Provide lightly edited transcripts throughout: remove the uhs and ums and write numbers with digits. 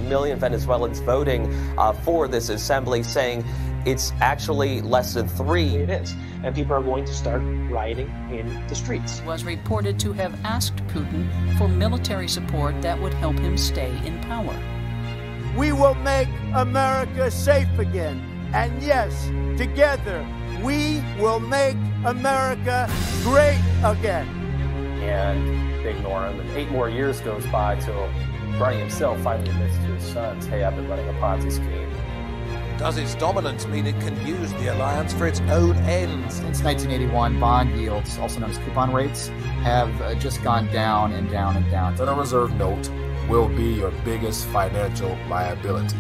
million Venezuelans voting for this assembly, saying it's actually less than 3. It is. And people are going to start rioting in the streets. Was reported to have asked Putin for military support that would help him stay in power. We will make America safe again. And yes, together, we will make America great again. And they ignore him. And 8 more years goes by till Bernie himself finally admits to his sons, hey, I've been running a Ponzi scheme. Does its dominance mean it can use the alliance for its own ends? Since 1981, bond yields, also known as coupon rates, have just gone down and down and down. Federal Reserve note will be your biggest financial liability.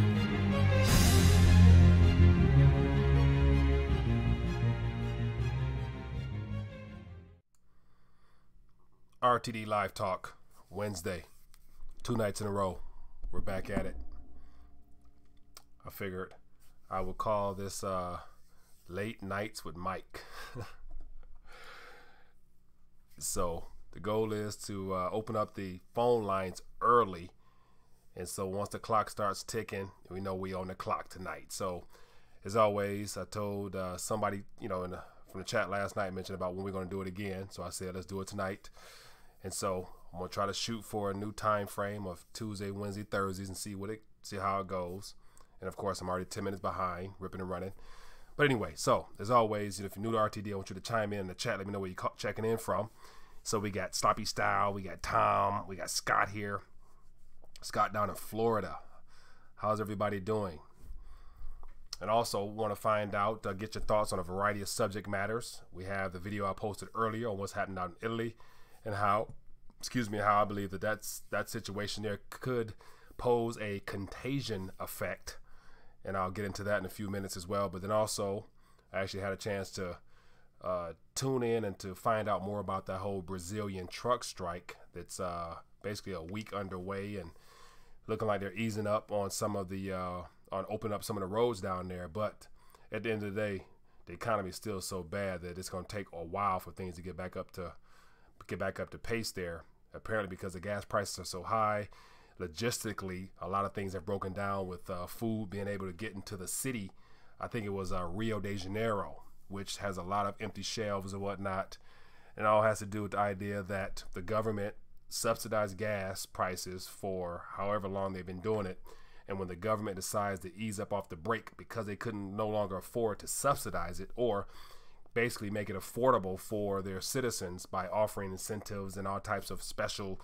RTD Live Talk, Wednesday. 2 nights in a row. We're back at it. I figured I would call this Late Nights with Mike. So the goal is to open up the phone lines early. And so once the clock starts ticking, we know we on the clock tonight. So as always, I told somebody, from the chat last night, mentioned about when we're going to do it again. So I said, let's do it tonight. And so I'm going to try to shoot for a new time frame of Tuesday, Wednesday, Thursdays and see how it goes. And of course, I'm already 10 minutes behind, ripping and running. But anyway, so as always, if you're new to RTD, I want you to chime in the chat. Let me know where you're checking in from. So we got Sloppy Style, we got Tom, we got Scott here. Scott down in Florida. How's everybody doing? And also want to find out, get your thoughts on a variety of subject matters. We have the video I posted earlier on what's happening out in Italy and how I believe that situation there could pose a contagion effect. And I'll get into that in a few minutes as well. But then also, I actually had a chance to tune in and to find out more about that whole Brazilian truck strike that's basically a week underway and looking like they're easing up on some of the on opening up some of the roads down there. But at the end of the day, the economy is still so bad that it's going to take a while for things to get back up to pace there. Apparently, because the gas prices are so high, logistically, a lot of things have broken down with food being able to get into the city. I think it was Rio de Janeiro, which has a lot of empty shelves and whatnot. And it all has to do with the idea that the government subsidized gas prices for however long they've been doing it. And when the government decides to ease up off the brake because they couldn't no longer afford to subsidize it or basically make it affordable for their citizens by offering incentives and all types of special,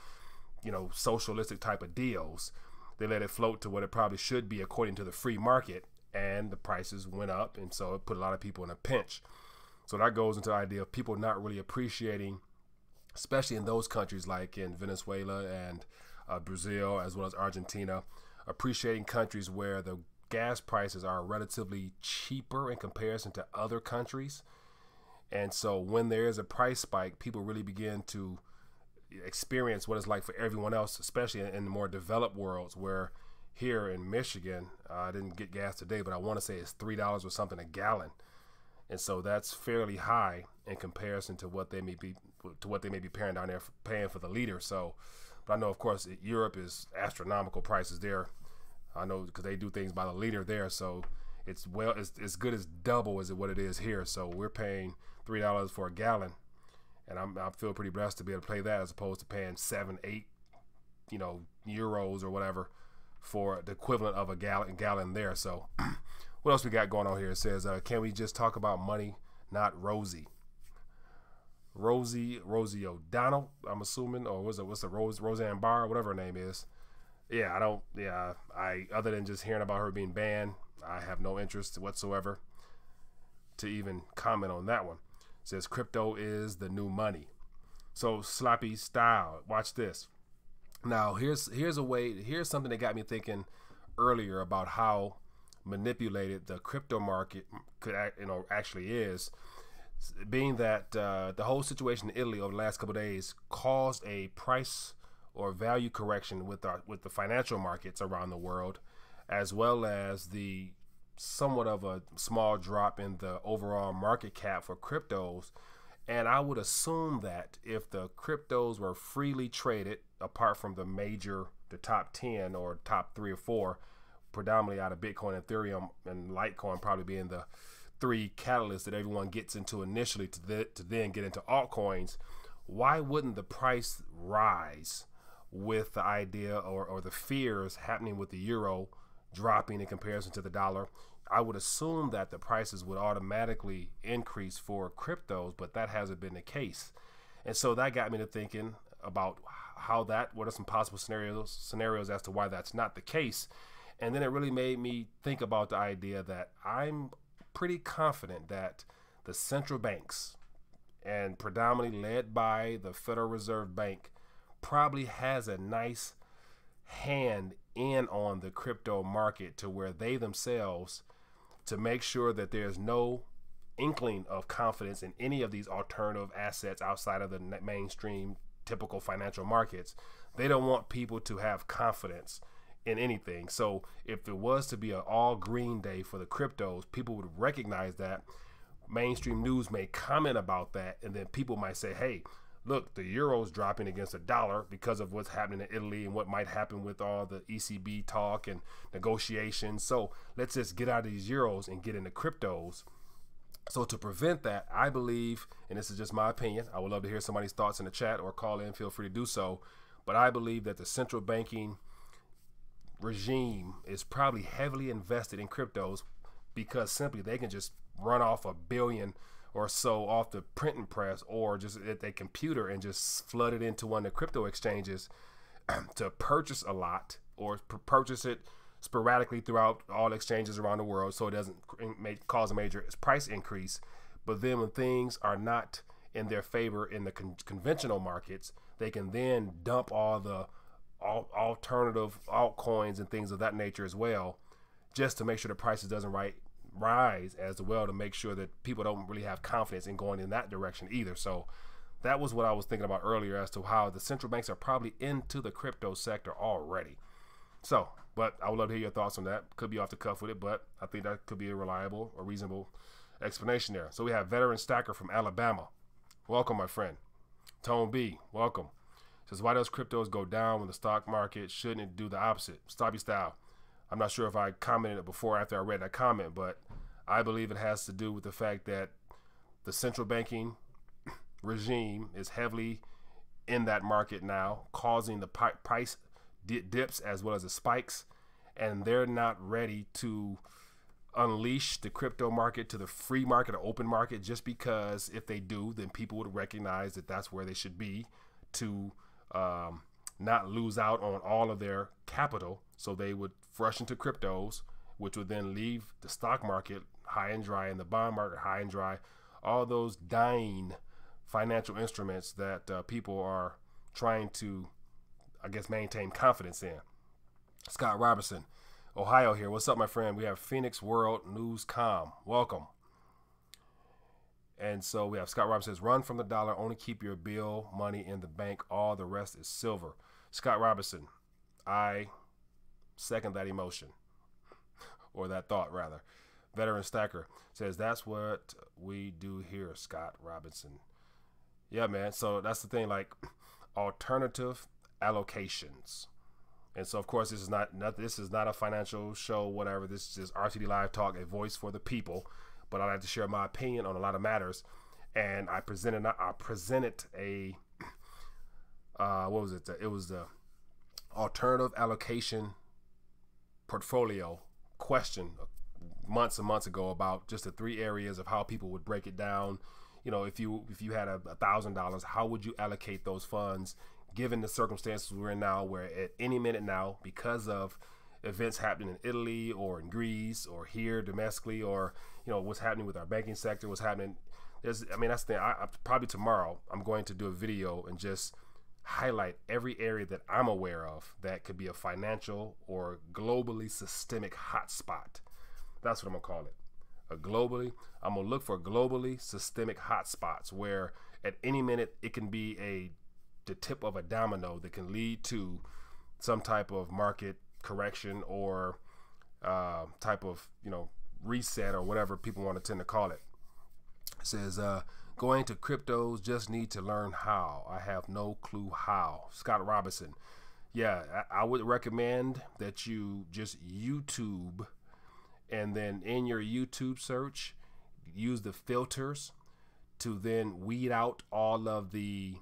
socialistic type of deals, they let it float to what it probably should be according to the free market, and the prices went up, and so it put a lot of people in a pinch. So that goes into the idea of people not really appreciating, especially in those countries like in Venezuela and Brazil as well as Argentina, appreciating countries where the gas prices are relatively cheaper in comparison to other countries. And so when there is a price spike, people really begin to experience what it's like for everyone else, especially in the more developed worlds, where here in Michigan, I didn't get gas today, but I want to say it's $3 or something a gallon. And so that's fairly high in comparison to what they may be paying down there, paying for the liter. So, but I know, of course, Europe is astronomical prices there. I know because they do things by the liter there. So it's as good as double as what it is here. So we're paying $3 for a gallon, and I feel pretty blessed to be able to pay that as opposed to paying 7, 8, euros or whatever for the equivalent of a gallon there. So what else we got going on here? It says, can we just talk about money, not Rosie O'Donnell, I'm assuming, or what's the Roseanne Barr, whatever her name is. I other than just hearing about her being banned, I have no interest whatsoever to even comment on that one. It says crypto is the new money. So Sloppy Style, watch this. Now here's something that got me thinking earlier about how manipulated the crypto market actually is, being that the whole situation in Italy over the last couple of days caused a price or value correction with the financial markets around the world, as well as the somewhat of a small drop in the overall market cap for cryptos. And I would assume that if the cryptos were freely traded, apart from the major the top 10 or top 3 or 4, predominantly out of Bitcoin, Ethereum, and Litecoin probably being the 3 catalysts that everyone gets into initially to then get into altcoins. Why wouldn't the price rise with the idea or the fears happening with the euro dropping in comparison to the dollar? I would assume that the prices would automatically increase for cryptos, but that hasn't been the case. And so that got me to thinking about what are some possible scenarios as to why that's not the case. And then it really made me think about the idea that I'm pretty confident that the central banks, and predominantly led by the Federal Reserve Bank, probably has a nice hand in on the crypto market to where they themselves, to make sure that there's no inkling of confidence in any of these alternative assets outside of the mainstream typical financial markets. They don't want people to have confidence in anything. So if it was to be an all green day for the cryptos, people would recognize that. Mainstream news may comment about that, and then people might say, hey, look, the euro's dropping against the dollar because of what's happening in Italy and what might happen with all the ECB talk and negotiations. So let's just get out of these euros and get into cryptos. So to prevent that, I believe, and this is just my opinion, I would love to hear somebody's thoughts in the chat or call in, feel free to do so, but I believe that the central banking regime is probably heavily invested in cryptos because simply they can just run off $1 billion or so off the printing press or just at a computer and just flood it into one of the crypto exchanges to purchase a lot or purchase it sporadically throughout all exchanges around the world so it doesn't cause a major price increase. But then when things are not in their favor in the conventional markets, they can then dump all the alternative altcoins and things of that nature as well, just to make sure the prices doesn't rise as well, to make sure that people don't really have confidence in going in that direction either. So that was what I was thinking about earlier as to how the central banks are probably into the crypto sector already. So, but I would love to hear your thoughts on that. Could be off the cuff with it, but I think that could be a reliable or reasonable explanation there. So we have Veteran Stacker from Alabama. Welcome, my friend. Tone B, welcome. Says, why does cryptos go down when the stock market? Shouldn't it do the opposite? Stop your style. I'm not sure if I commented before or after I read that comment, but I believe it has to do with the fact that the central banking regime is heavily in that market now, causing the price dips as well as the spikes, and they're not ready to unleash the crypto market to the free market or open market, just because if they do, then people would recognize that that's where they should be to not lose out on all of their capital. So they would rush into cryptos, which would then leave the stock market high and dry and the bond market high and dry, all those dying financial instruments that people are trying to, I guess, maintain confidence in. Scott Robinson, Ohio here. What's up, my friend? We have Phoenix World News.com. Welcome. And so we have Scott Robinson says, run from the dollar, only keep your bill money in the bank. All the rest is silver. Scott Robinson, I second that emotion, or that thought rather. Veteran Stacker says, that's what we do here, Scott Robinson. Yeah, man. So that's the thing, like alternative allocations. And so, of course, this is not a financial show, whatever. This is just RTD Live Talk, a voice for the people. But I like to share my opinion on a lot of matters. And I presented a what was it? It was the alternative allocation portfolio question months and months ago about just the 3 areas of how people would break it down. You know, if you had $1,000, how would you allocate those funds given the circumstances we're in now, where at any minute now, because of events happening in Italy or in Greece or here domestically, or you know what's happening with our banking sector, what's happening. That's the thing. I probably tomorrow I'm going to do a video and just highlight every area that I'm aware of that could be a financial or globally systemic hotspot. That's what I'm gonna call it. I'm gonna look for globally systemic hotspots where at any minute it can be the tip of a domino that can lead to some type of market correction or type of reset or whatever people want to tend to call it. It says going to cryptos, just need to learn how. I have no clue how. Scott Robinson, yeah, I would recommend that you just YouTube, and then in your YouTube search, use the filters to then weed out all of the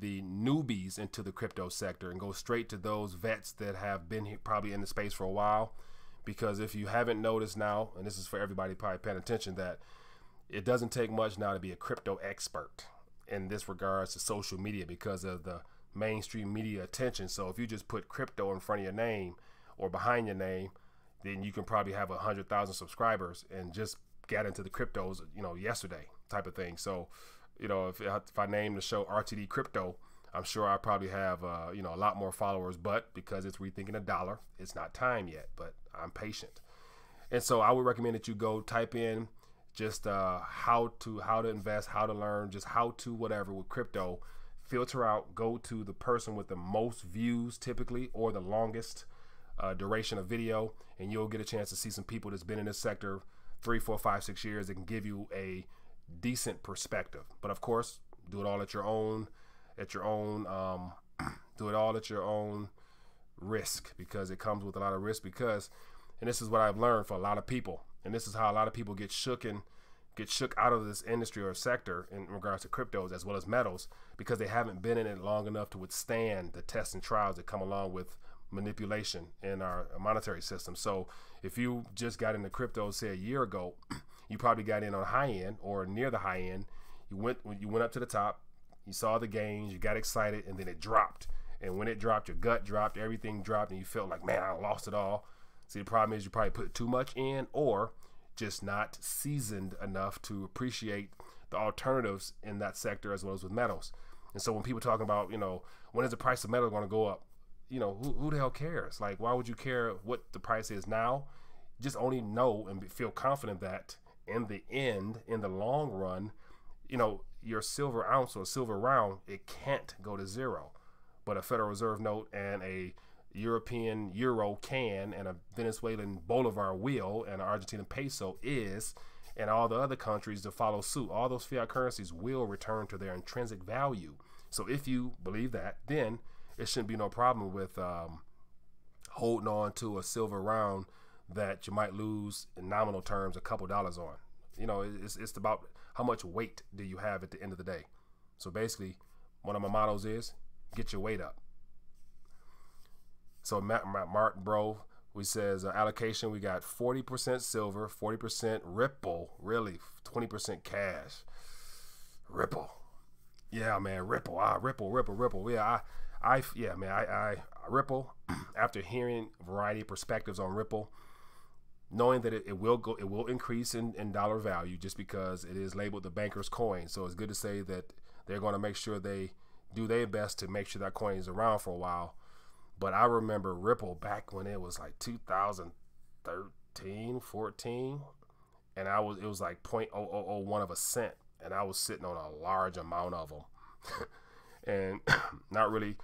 newbies into the crypto sector and go straight to those vets that have been here, probably in the space for a while. Because if you haven't noticed now, and this is for everybody probably paying attention, that it doesn't take much now to be a crypto expert in this regards to social media because of the mainstream media attention. So if you just put crypto in front of your name or behind your name, then you can probably have 100,000 subscribers and just get into the cryptos, yesterday type of thing. So, if I name the show RTD Crypto, I'm sure I probably have, a lot more followers, but because it's Rethinking the Dollar, it's not time yet, but I'm patient. And so I would recommend that you go type in just how to invest, how to learn, just how to whatever with crypto. Filter out, go to the person with the most views typically, or the longest duration of video, and you'll get a chance to see some people that's been in this sector 3, 4, 5, 6 years that can give you a decent perspective. But of course, do it all at your own do it all at your own risk, because it comes with a lot of risk. Because, and this is what I've learned for a lot of people, and this is how a lot of people get shook out of this industry or sector in regards to cryptos as well as metals, because they haven't been in it long enough to withstand the tests and trials that come along with manipulation in our monetary system. So if you just got into crypto, say a year ago, you probably got in on high end or near the high end. You went up to the top, you saw the gains, you got excited, and then it dropped. And when it dropped, your gut dropped, everything dropped, and you felt like, man, I lost it all. See, the problem is you probably put too much in, or just not seasoned enough to appreciate the alternatives in that sector as well as with metals. And so when people talking about, when is the price of metal going to go up? Who the hell cares? Like, why would you care what the price is now? Just only know and feel confident that in the end, in the long run, your silver ounce or silver round, it can't go to zero. But a Federal Reserve note and a European euro can, and a Venezuelan bolivar will, and an Argentinian peso is, and all the other countries to follow suit. All those fiat currencies will return to their intrinsic value. So if you believe that, then it shouldn't be no problem with holding on to a silver round that you might lose in nominal terms a couple dollars on. It's about how much weight do you have at the end of the day. So basically, one of my mottos is get your weight up. So Martin Bro, we says allocation, we got 40% silver, 40% Ripple, really 20% cash. Ripple. Yeah, man, Ripple. Ripple. Yeah, I Ripple, after hearing a variety of perspectives on Ripple, knowing that it will increase in dollar value just because it is labeled the banker's coin. So it's good to say that they're going to make sure they do their best to make sure that coin is around for a while. But I remember Ripple back when it was like 2013, 14, and it was like 0.0001 of a cent, and I was sitting on a large amount of them, and not really,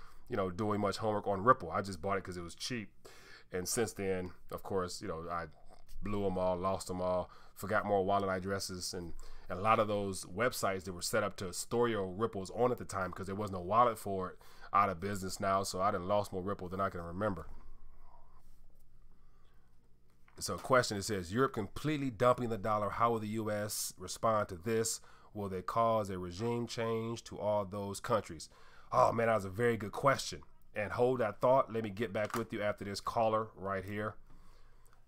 doing much homework on Ripple. I just bought it because it was cheap, and since then, of course, I blew them all, lost them all, forgot more wallet addresses, and a lot of those websites that were set up to store your Ripples on at the time, because there was no wallet for it, out of business now. So I done lost more Ripple than I can remember. So a question that says, Europe completely dumping the dollar. How will the U.S. respond to this? Will they cause a regime change to all those countries? Oh man, that was a very good question. And hold that thought. Let me get back with you after this caller right here.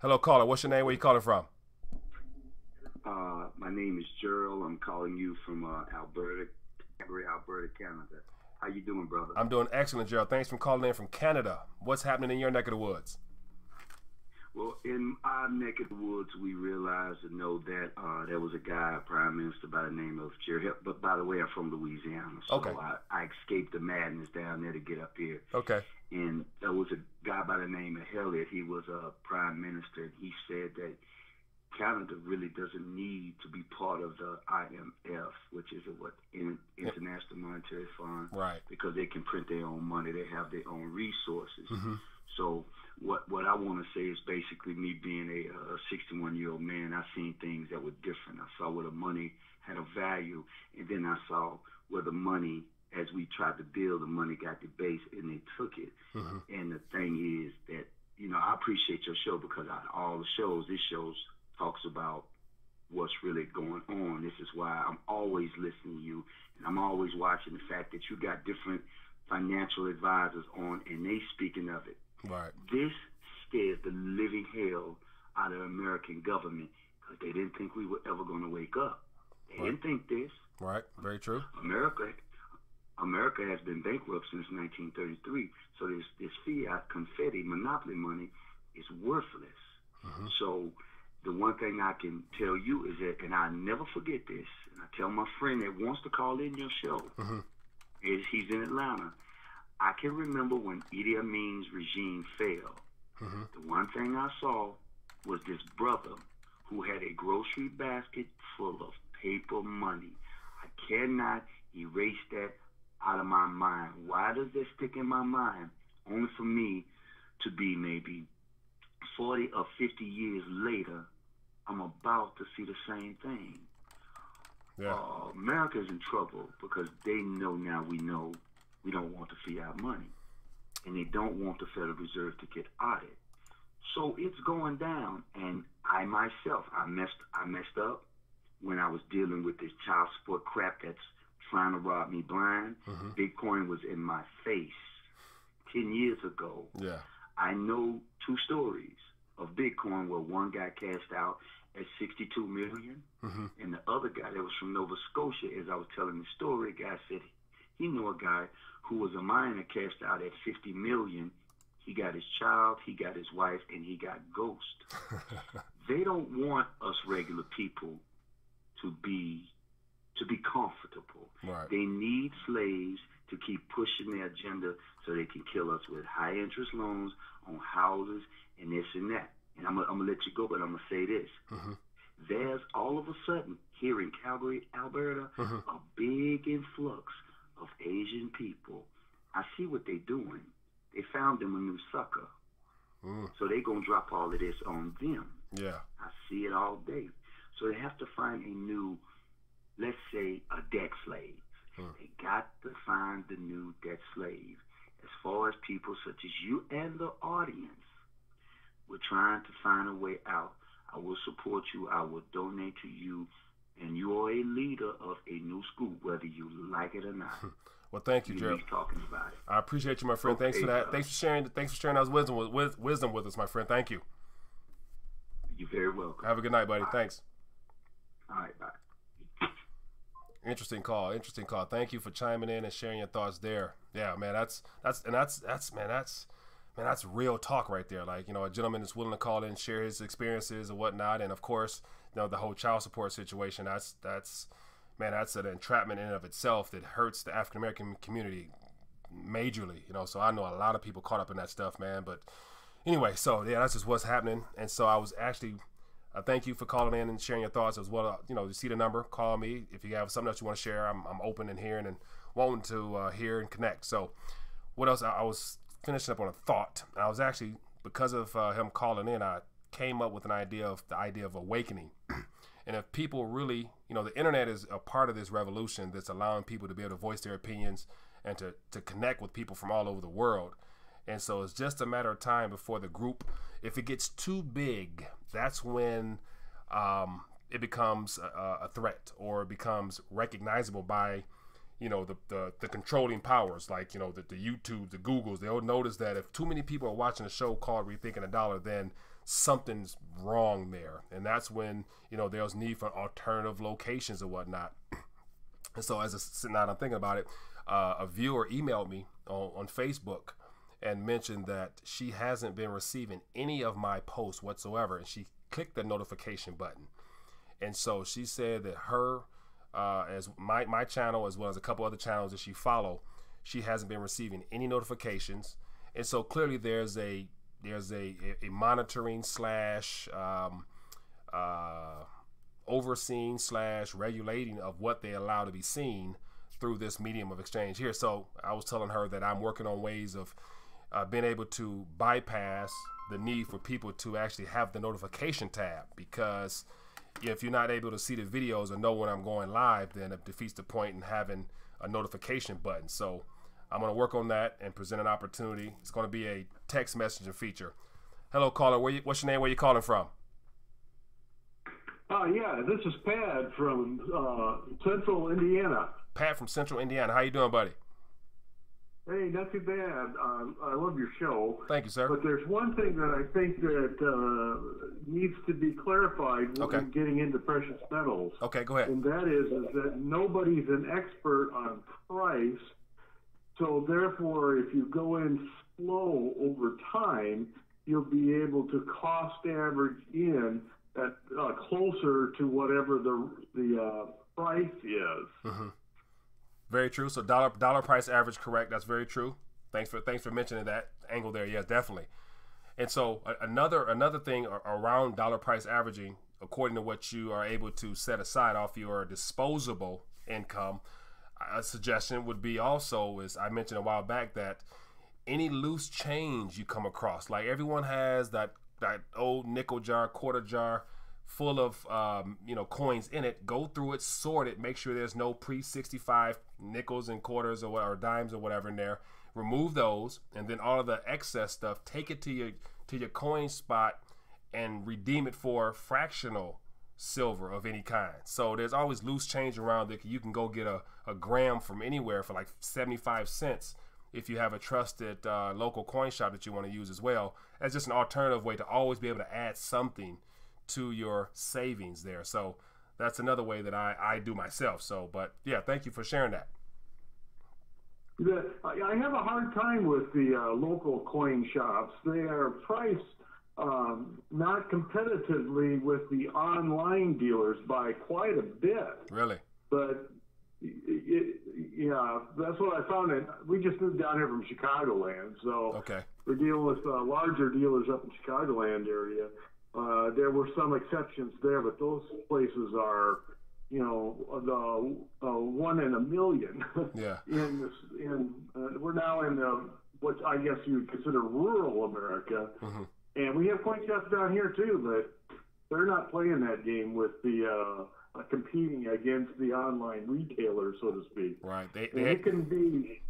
Hello, caller. What's your name? Where you calling from? My name is Gerald. I'm calling you from Alberta, Canada. How you doing, brother? I'm doing excellent, Gerald. Thanks for calling in from Canada. What's happening in your neck of the woods? Well, in our neck of the woods, we realized and know that there was a guy, a prime minister by the name of Jerry. But by the way, I'm from Louisiana, so okay. I escaped the madness down there to get up here. Okay. And there was a guy by the name of Elliott. He was a prime minister, and he said that Canada really doesn't need to be part of the IMF, which is International Monetary Fund, right? Because they can print their own money, they have their own resources. Mm-hmm. So what I want to say is basically me being a 61-year-old man, I seen things that were different. I saw where the money had a value, and then I saw where the money as we tried to build, the money got debased and they took it. And the thing is that, you know, I appreciate your show because out of all the shows, this show talks about what's really going on. This is why I'm always listening to you, and I'm always watching the fact that you got different financial advisors on, and they speaking of it. Right. This scared the living hell out of the American government because they didn't think we were ever going to wake up. They didn't think this. Right. Very true. America has been bankrupt since 1933, so this fiat confetti monopoly money is worthless. So the one thing I can tell you is that, and I never forget this, and I tell my friend that wants to call in your show, is he's in Atlanta. I can remember when Idi Amin's regime fell. The one thing I saw was this brother who had a grocery basket full of paper money. I cannot erase that out of my mind. Why does that stick in my mind? Only for me to be maybe 40 or 50 years later, I'm about to see the same thing. Yeah. America's in trouble because they know now we don't want the fiat money. And they don't want the Federal Reserve to get audited. So it's going down. And I myself, I messed up when I was dealing with this child support crap that's trying to rob me blind. Bitcoin was in my face 10 years ago. Yeah. I know two stories of Bitcoin where one got cashed out at 62 million, and the other guy that was from Nova Scotia, as I was telling the story, guy said he knew a guy who was a miner cashed out at 50 million. He got his child, he got his wife, and he got ghost. They don't want us regular people to be comfortable. Right. They need slaves to keep pushing their agenda so they can kill us with high interest loans on houses and this and that. And I'm gonna let you go, but I'm gonna say this. There's all of a sudden here in Calgary, Alberta, a big influx of Asian people. I see what they're doing. They found them a new sucker. So they're gonna drop all of this on them. Yeah. I see it all day. So they have to find a new, let's say, a debt slave. They got to find the new debt slave. As far as people such as you and the audience, we're trying to find a way out. I will support you. I will donate to you. And you are a leader of a new school, whether you like it or not. Well, thank you, Gerald. Talking about it. I appreciate you, my friend. Thanks for that. Thanks for sharing those wisdom with us, my friend. Thank you. You're very welcome. Have a good night, buddy. Bye. Thanks. All right, bye. Interesting call. Thank you for chiming in and sharing your thoughts there. Yeah, man, that's real talk right there. Like, you know, a gentleman is willing to call in, share his experiences and whatnot, and of course, you know, the whole child support situation. That's an entrapment in and of itself that hurts the African American community majorly. You know, so I know a lot of people caught up in that stuff, man. But anyway, so yeah, that's just what's happening. And so I was actually. Thank you for calling in and sharing your thoughts as well. You know, you see the number, call me. If you have something else you want to share, I'm open and hearing and wanting to hear and connect. So what else? I was finishing up on a thought. And I was actually, because of him calling in, I came up with the idea of awakening. And if people really, you know, the internet is a part of this revolution that's allowing people to be able to voice their opinions and to connect with people from all over the world. And so it's just a matter of time before the group, if it gets too big, that's when it becomes a threat, or it becomes recognizable by, you know, the controlling powers, like, you know, the YouTube, the Googles. They'll notice that if too many people are watching a show called Rethinking the Dollar, then something's wrong there. And that's when, you know, there's need for alternative locations and whatnot. And so as sitting out, I'm thinking about it, a viewer emailed me on Facebook and mentioned that she hasn't been receiving any of my posts whatsoever, and she clicked the notification button. And so she said that her, as my channel, as well as a couple other channels that she follow, she hasn't been receiving any notifications. And so clearly there's a monitoring / overseeing / regulating of what they allow to be seen through this medium of exchange here. So I was telling her that I'm working on ways of being able to bypass the need for people to actually have the notification tab, because if you're not able to see the videos or know when I'm going live, then it defeats the point in having a notification button. So I'm going to work on that and present an opportunity. It's going to be a text messaging feature. Hello, caller. What's your name? Where you calling from? Yeah, this is Pat from Central Indiana. Pat from Central Indiana. How you doing, buddy? Hey, not too bad. I love your show. Thank you, sir. But there's one thing that I think that needs to be clarified when getting into precious metals. Okay, go ahead. And that is that nobody's an expert on price. So therefore, if you go in slow over time, you'll be able to cost average in at closer to whatever the price is. Mm-hmm. Very true. So dollar price average, correct? That's very true. Thanks for mentioning that angle there. Yeah, definitely. And so another thing around dollar price averaging, according to what you are able to set aside off your disposable income, a suggestion would be also, as I mentioned a while back, that any loose change you come across, like everyone has that old nickel jar, quarter jar full of coins in it, go through it, sort it, make sure there's no pre-65 nickels and quarters or dimes or whatever in there. Remove those, and then all of the excess stuff, take it to your coin spot and redeem it for fractional silver of any kind. So there's always loose change around that you can go get a gram from anywhere for like 75 cents if you have a trusted local coin shop that you want to use as well. As just an alternative way to always be able to add something to your savings there. So that's another way that I do myself. So, but yeah, thank you for sharing that. I have a hard time with the local coin shops. They are priced not competitively with the online dealers by quite a bit. Really? But yeah, that's what I found. We just moved down here from Chicagoland, so we're dealing with larger dealers up in Chicagoland area. There were some exceptions there, but those places are, the one in a million. Yeah. We're now in what I guess you would consider rural America, and we have coin shops down here too, but they're not playing that game with the competing against the online retailers, so to speak. Right. It can be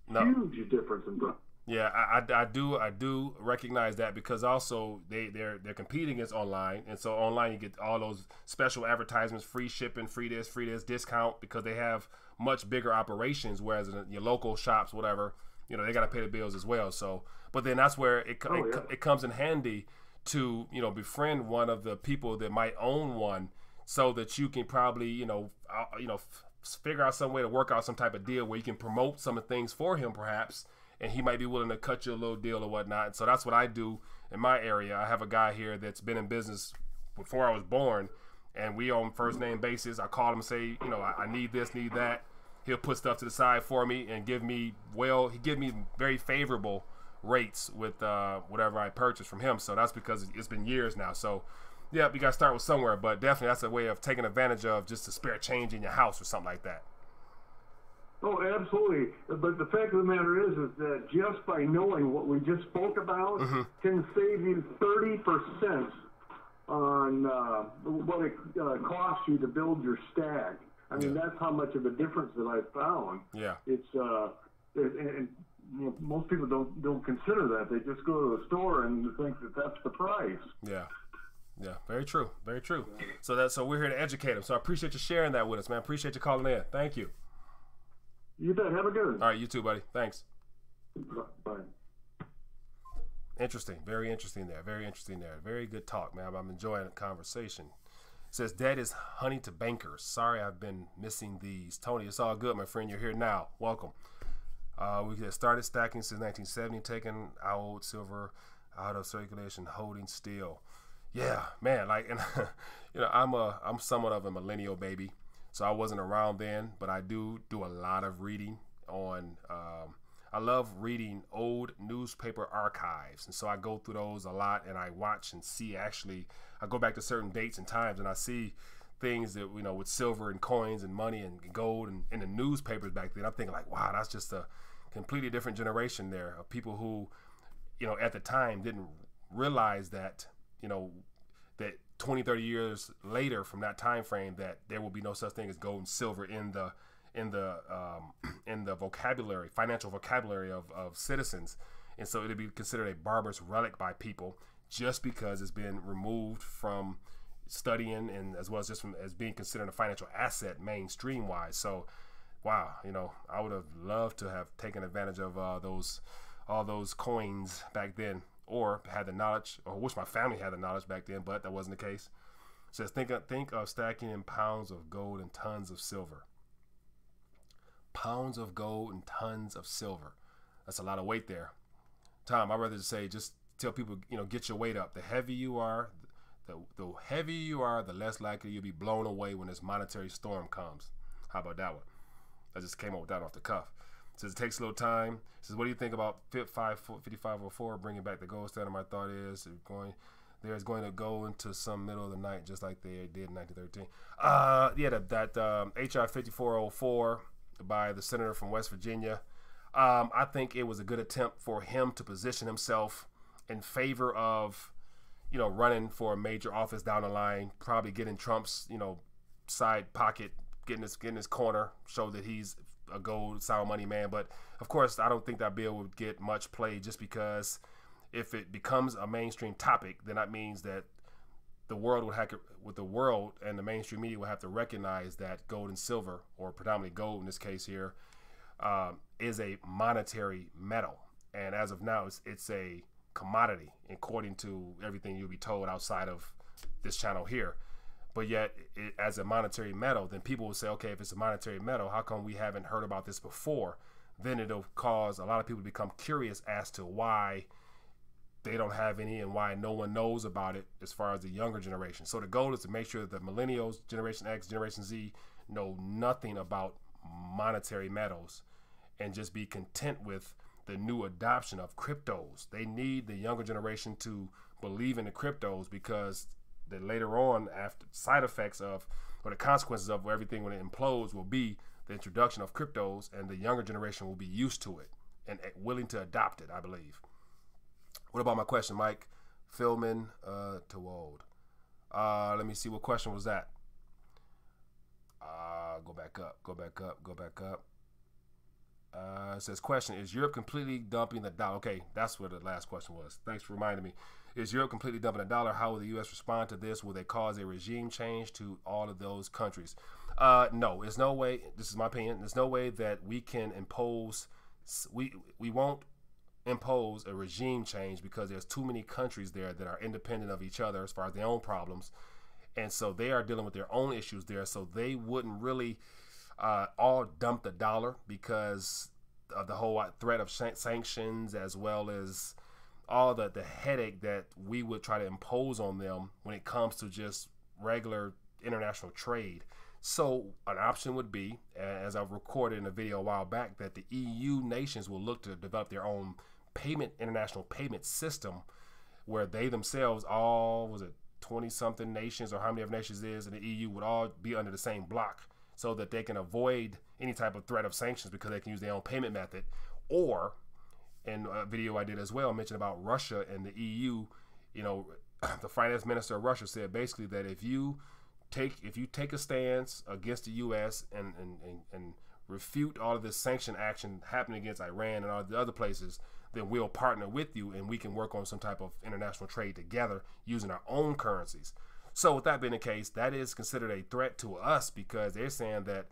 huge difference in price. Yeah, I do recognize that, because also they're competing against online, and so online you get all those special advertisements, free shipping, free this, discount, because they have much bigger operations, whereas in your local shops, whatever, they got to pay the bills as well. So, but then that's where it comes in handy to befriend one of the people that might own one, so that you can probably figure out some way to work out some type of deal where you can promote some of the things for him perhaps, and he might be willing to cut you a little deal or whatnot. And so that's what I do in my area. I have a guy here that's been in business before I was born, and we on first name basis. I call him and say, I need this, need that. He'll put stuff to the side for me and give me very favorable rates with whatever I purchase from him. So that's because it's been years now. So yeah, you got to start with somewhere, but definitely that's a way of taking advantage of just a spare change in your house or something like that. Oh, absolutely. But the fact of the matter is that just by knowing what we just spoke about can save you 30% on what it costs you to build your stack. I mean, that's how much of a difference that I've found. Yeah. It's and most people don't consider that. They just go to the store and think that that's the price. Yeah. Yeah, very true. Very true. So we're here to educate them. So I appreciate you sharing that with us, man. Appreciate you calling in. Thank you. You bet. Have a good one. All right, you too, buddy. Thanks. Bye. Interesting. Very interesting there. Very interesting there. Very good talk, man. I'm enjoying the conversation. It says, Dad is honey to bankers. Sorry I've been missing these. Tony, it's all good, my friend. You're here now. Welcome. We have started stacking since 1970, taking our old silver out of circulation, holding still. Yeah, man. I'm somewhat of a millennial baby. So I wasn't around then, but I do a lot of reading on, I love reading old newspaper archives. And so I go through those a lot, and I watch and see, actually, I go back to certain dates and times, and I see things that, with silver and coins and money and gold and in the newspapers back then. I'm thinking like, wow, that's just a completely different generation there of people who, at the time didn't realize that, that 20, 30 years later from that time frame, that there will be no such thing as gold and silver in in the vocabulary, financial vocabulary of citizens, and so it'd be considered a barbarous relic by people just because it's been removed from studying and as well as just from as being considered a financial asset mainstream wise. So wow, you know, I would have loved to have taken advantage of all those coins back then, or had the knowledge, or wish my family had the knowledge back then, but that wasn't the case. It says think of stacking in pounds of gold and tons of silver. Pounds of gold and tons of silver. That's a lot of weight there. Tom, I'd rather say just tell people, you know, get your weight up. The heavier you are, the heavier you are, the less likely you'll be blown away when this monetary storm comes. How about that one? I just came up with that off the cuff. It says it takes a little time. It says, what do you think about 5504 bringing back the gold standard? My thought is there's going to go into some middle of the night just like they did in 1913. That HR 5404 by the senator from West Virginia. I think it was a good attempt for him to position himself in favor of, you know, running for a major office down the line, probably getting Trump's, you know, side pocket, getting his corner, show that he's a gold sound money man. But of course, I don't think that bill would get much play, just because if it becomes a mainstream topic, then that means that the world and the mainstream media will have to recognize that gold and silver, or predominantly gold in this case here, is a monetary metal. And as of now, it's a commodity, according to everything you'll be told outside of this channel here. But yet, as a monetary metal, then people will say, okay, if it's a monetary metal, how come we haven't heard about this before? Then it'll cause a lot of people to become curious as to why they don't have any and why no one knows about it as far as the younger generation. So the goal is to make sure that the millennials, Generation X, Generation Z know nothing about monetary metals and just be content with the new adoption of cryptos. They need the younger generation to believe in the cryptos, because that later on, after side effects of, or the consequences of everything when it implodes, will be the introduction of cryptos, and the younger generation will be used to it and willing to adopt it, I believe. What about my question, Mike? Philman to Wold. Let me see, what question was that? Go back up. It says, question, is Europe completely dumping the dollar? Okay, that's what the last question was. Thanks for reminding me. Is Europe completely dumping the dollar? How will the U.S. respond to this? Will they cause a regime change to all of those countries? No, there's no way, this is my opinion, there's no way that we can impose, we won't impose a regime change, because there's too many countries there that are independent of each other as far as their own problems. And so they are dealing with their own issues there. So they wouldn't really all dump the dollar, because of the whole threat of sanctions, as well as all the headache that we would try to impose on them when it comes to just regular international trade. So an option would be, as I've recorded in a video a while back, that the EU nations will look to develop their own international payment system, where they themselves, all, was it 20-something nations, or how many of nations is in the EU, would all be under the same block, so that they can avoid any type of threat of sanctions, because they can use their own payment method. Or, in a video I did as well, mentioned about Russia and the EU, you know, the finance minister of Russia said basically that if you take a stance against the U.S. and refute all of this sanction action happening against Iran and all the other places, then we'll partner with you, and we can work on some type of international trade together using our own currencies. So with that being the case, that is considered a threat to us, because they're saying that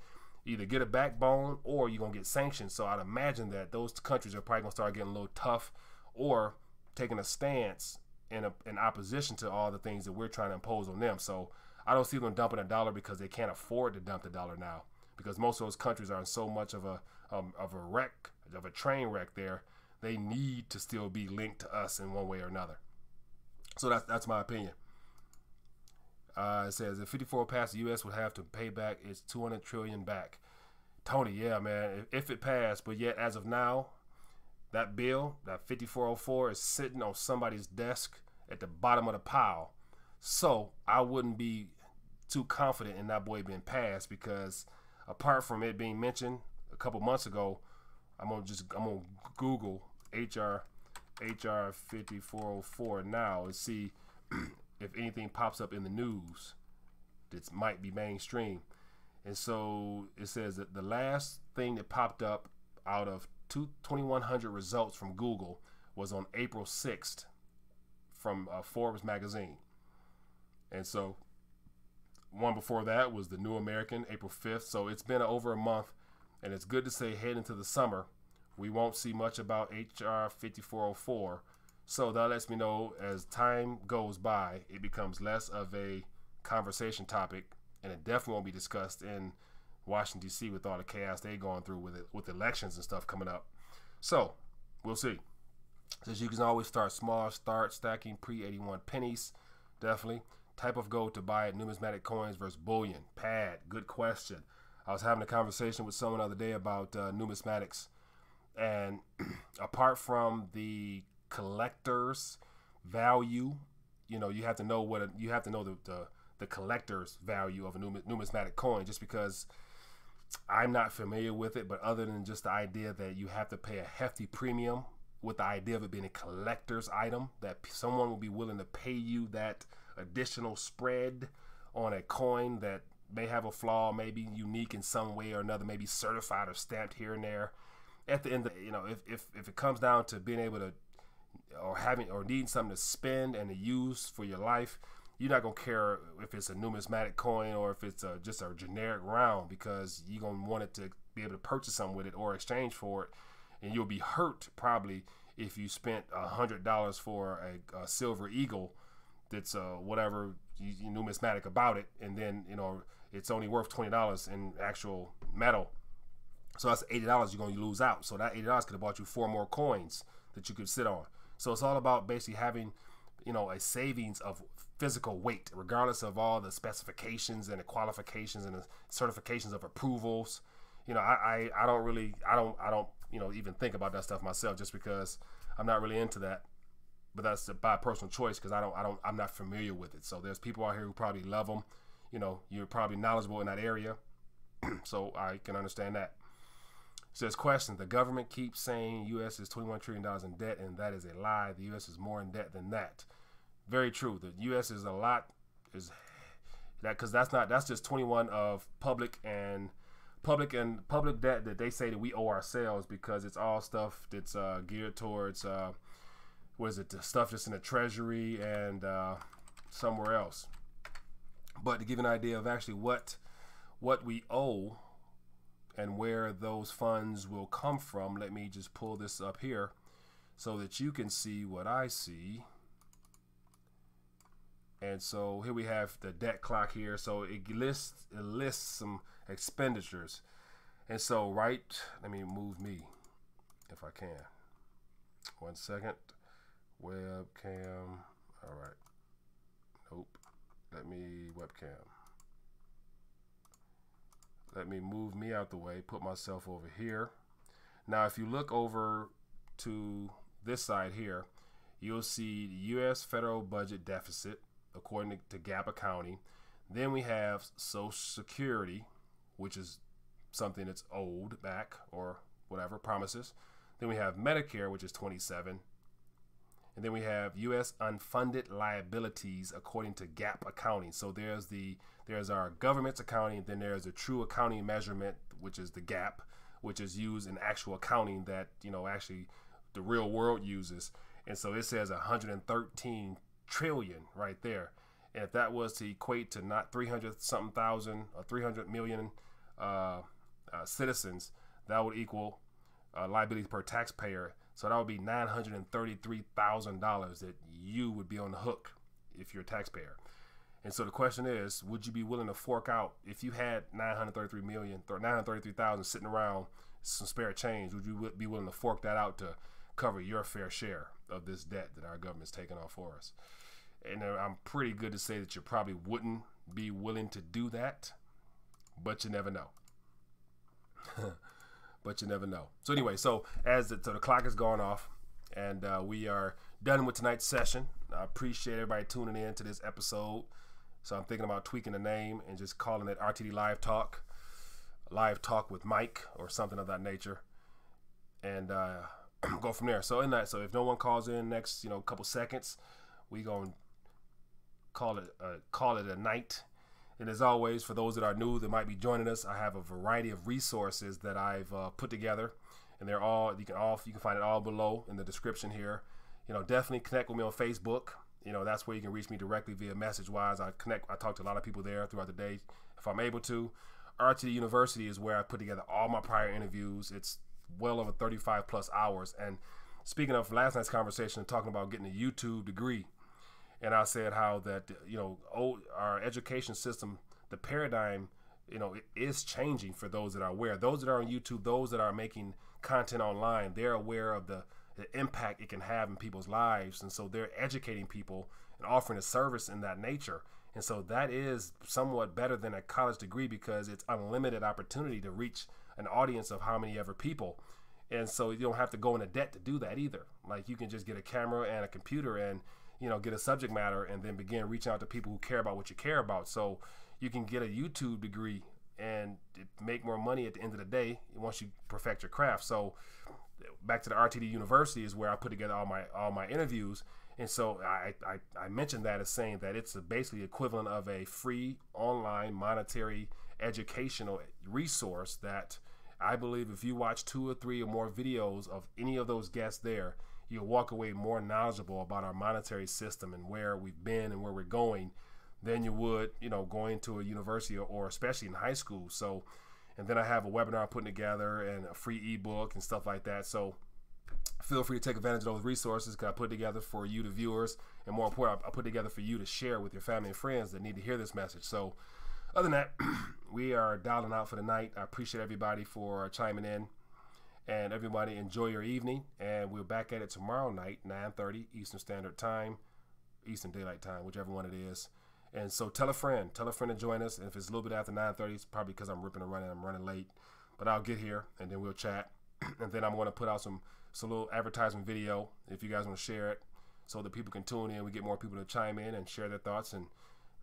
either get a backbone or you're going to get sanctions. So I'd imagine that those countries are probably going to start getting a little tough, or taking a stance in opposition to all the things that we're trying to impose on them. So I don't see them dumping a dollar, because they can't afford to dump the dollar now, because most of those countries are in so much of a wreck, of a train wreck there. They need to still be linked to us in one way or another. So that's my opinion. It says, if 54 passed, the U.S. would have to pay back its $200 trillion back. Tony, yeah, man, if it passed, but yet as of now, that bill, that 5404, is sitting on somebody's desk at the bottom of the pile. So I wouldn't be too confident in that boy being passed, because apart from it being mentioned a couple months ago, I'm gonna Google HR 5404 now and see if anything pops up in the news that might be mainstream. And so it says that the last thing that popped up out of 2,100 results from Google was on April 6th from Forbes magazine. And so one before that was the New American, April 5th. So it's been over a month, and it's good to say head into the summer, we won't see much about HR 5404. So that lets me know as time goes by, it becomes less of a conversation topic, and it definitely won't be discussed in Washington, D.C. with all the chaos they're going through with it, with elections and stuff coming up. So we'll see. Says you can always start small, start stacking pre-81 pennies. Definitely. Type of gold to buy at numismatic coins versus bullion. Pad, good question. I was having a conversation with someone the other day about numismatics, and apart from the collector's value, you know, you have to know the collector's value of a numismatic coin, just because I'm not familiar with it, but other than just the idea that you have to pay a hefty premium with the idea of it being a collector's item, that someone will be willing to pay you that additional spread on a coin that may have a flaw, may be unique in some way or another, maybe certified or stamped here and there. At the end of, you know, if it comes down to being able to, or having, or needing something to spend and to use for your life, you're not gonna care if it's a numismatic coin or if it's just a generic round, because you're gonna want it to be able to purchase something with it or exchange for it, and you'll be hurt probably if you spent $100 for a silver eagle that's whatever you numismatic about it, and then, you know, it's only worth $20 in actual metal. So that's $80 you're going to lose out. So that $80 could have bought you 4 more coins that you could sit on. So it's all about basically having, you know, a savings of physical weight, regardless of all the specifications and the qualifications and the certifications of approvals. You know, I don't you know, even think about that stuff myself, just because I'm not really into that. But that's by personal choice, because I'm not familiar with it. So there's people out here who probably love them. You know, you're probably knowledgeable in that area, so I can understand that. It says, question: the government keeps saying U.S. is $21 trillion in debt, and that is a lie. The U.S. is more in debt than that. Very true. The U.S. is a lot, is that, because that's just 21 of public debt that they say that we owe ourselves, because it's all stuff that's geared towards what is it, the stuff that's in the Treasury and somewhere else. But to give you an idea of actually what we owe and where those funds will come from, let me just pull this up here so that you can see what I see. And so here we have the debt clock here. So it lists some expenditures. And so let me move me if I can. 1 second. Webcam. All right. Nope. Webcam. Let me move me out the way, put myself over here. Now, if you look over to this side here, you'll see the U.S. federal budget deficit, according to GAAP accounting. Then we have Social Security, which is something that's owed back or whatever, promises. Then we have Medicare, which is 27. And then we have U.S. unfunded liabilities according to GAAP accounting. So there's our government's accounting, then there's a true accounting measurement, which is the GAAP, which is used in actual accounting that, you know, actually the real world uses. And so it says 113 trillion right there. And if that was to equate to not 300-something thousand or 300 million citizens, that would equal liabilities per taxpayer. So that would be $933,000 that you would be on the hook if you're a taxpayer. And so the question is, would you be willing to fork out, if you had 933,000 sitting around, some spare change, would you be willing to fork that out to cover your fair share of this debt that our government's taking on for us? And I'm pretty good to say that you probably wouldn't be willing to do that, but you never know. But you never know. So anyway, so the clock has gone off, and we are done with tonight's session. I appreciate everybody tuning in to this episode. So I'm thinking about tweaking the name and just calling it RTD Live Talk with Mike, or something of that nature, and go from there. So if no one calls in next, couple seconds, we gonna call it a night. And as always, for those that are new that might be joining us, I have a variety of resources that I've put together, and they're all you can find it all below in the description here. Definitely connect with me on Facebook. That's where you can reach me directly via message-wise. I talk to a lot of people there throughout the day if I'm able to. RTD University is where I put together all my prior interviews. It's well over 35 plus hours. And speaking of last night's conversation, talking about getting a YouTube degree, and I said how that our education system, the paradigm, it is changing for those that are aware. Those that are on YouTube, those that are making content online, they're aware of the impact it can have in people's lives, and so they're educating people and offering a service in that nature. And so that is somewhat better than a college degree because it's unlimited opportunity to reach an audience of how many ever people. And so you don't have to go into debt to do that either. Like, you can just get a camera and a computer and get a subject matter and then begin reaching out to people who care about what you care about. So you can get a YouTube degree and make more money at the end of the day once you perfect your craft. So back to the RTD University is where I put together all my interviews. And so I mentioned that as saying that it's basically equivalent of a free online monetary educational resource that I believe if you watch 2 or 3 or more videos of any of those guests there, you'll walk away more knowledgeable about our monetary system and where we've been and where we're going than you would, going to a university or especially in high school. So, and then I have a webinar I'm putting together and a free ebook and stuff like that. So feel free to take advantage of those resources because I put together for you, the viewers, and more important, I put together for you to share with your family and friends that need to hear this message. So other than that, we are dialing out for the night. I appreciate everybody for chiming in. And everybody enjoy your evening, and we're back at it tomorrow night, 9:30 Eastern Standard Time, Eastern Daylight Time, whichever one it is. And so tell a friend to join us. And if it's a little bit after 9:30, it's probably because I'm ripping and running. I'm running late, but I'll get here and then we'll chat. And then I'm going to put out some little advertisement video if you guys want to share it, so that people can tune in. We get more people to chime in and share their thoughts and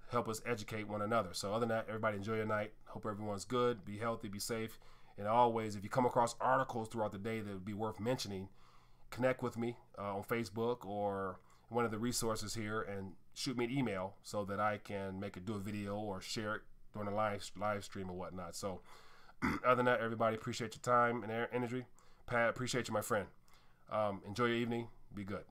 help us educate one another. So other than that, everybody enjoy your night. Hope everyone's good. Be healthy. Be safe. And always, if you come across articles throughout the day that would be worth mentioning, connect with me on Facebook or one of the resources here and shoot me an email so that I can do a video or share it during a live stream or whatnot. So other than that, everybody, appreciate your time and energy. Pat, appreciate you, my friend. Enjoy your evening. Be good.